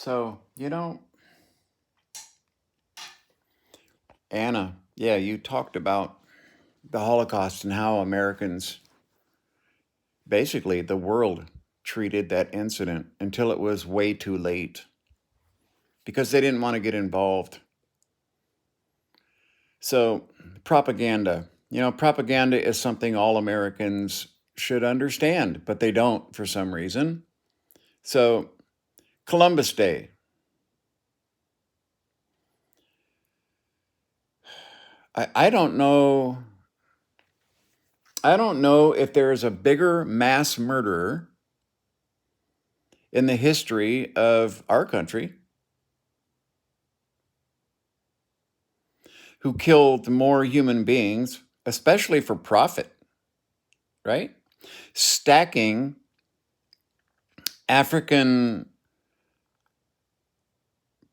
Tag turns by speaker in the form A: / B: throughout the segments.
A: So, Anna, yeah, you talked about the Holocaust and how Americans, basically the world, treated that incident until it was way too late because they didn't want to get involved. So, propaganda. Propaganda is something all Americans should understand, but they don't for some reason. So, Columbus Day. I don't know. I don't know if there is a bigger mass murderer in the history of our country who killed more human beings, especially for profit, right? Stacking African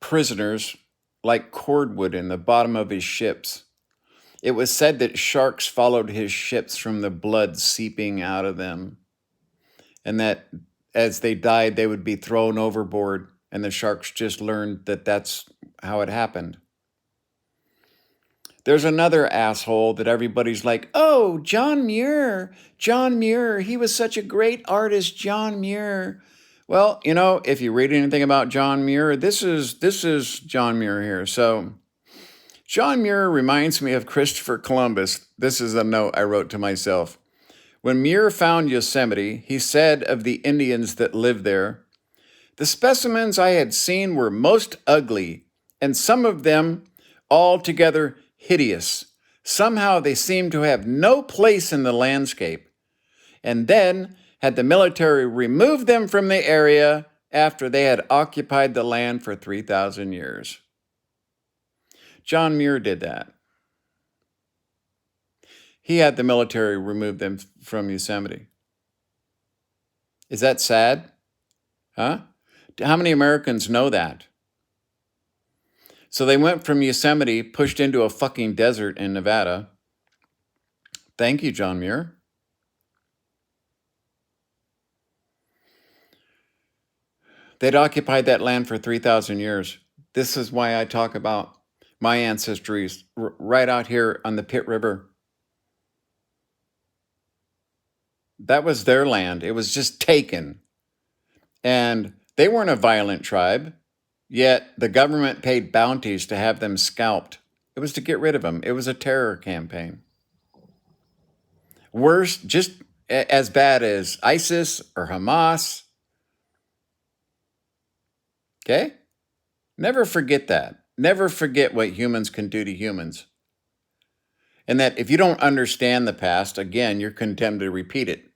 A: prisoners like cordwood in the bottom of his ships. It was said that sharks followed his ships from the blood seeping out of them, and that as they died, they would be thrown overboard, and the sharks just learned that that's how it happened. There's another asshole that everybody's like, oh, John Muir, he was such a great artist, John Muir. Well, if you read anything about John Muir, this is John Muir here. So John Muir reminds me of Christopher Columbus. This is a note I wrote to myself. When Muir found Yosemite, he said of the Indians that lived there, the specimens I had seen were most ugly, and some of them altogether hideous. Somehow they seemed to have no place in the landscape. And then had the military removed them from the area after they had occupied the land for 3,000 years. John Muir did that. He had the military remove them from Yosemite. Is that sad? Huh? How many Americans know that? So they went from Yosemite, pushed into a fucking desert in Nevada. Thank you, John Muir. They'd occupied that land for 3,000 years. This is why I talk about my ancestries right out here on the Pitt River. That was their land. It was just taken. And they weren't a violent tribe, yet the government paid bounties to have them scalped. It was to get rid of them. It was a terror campaign. Worse, just as bad as ISIS or Hamas. Okay? Never forget that. Never forget what humans can do to humans. And that if you don't understand the past, again, you're condemned to repeat it.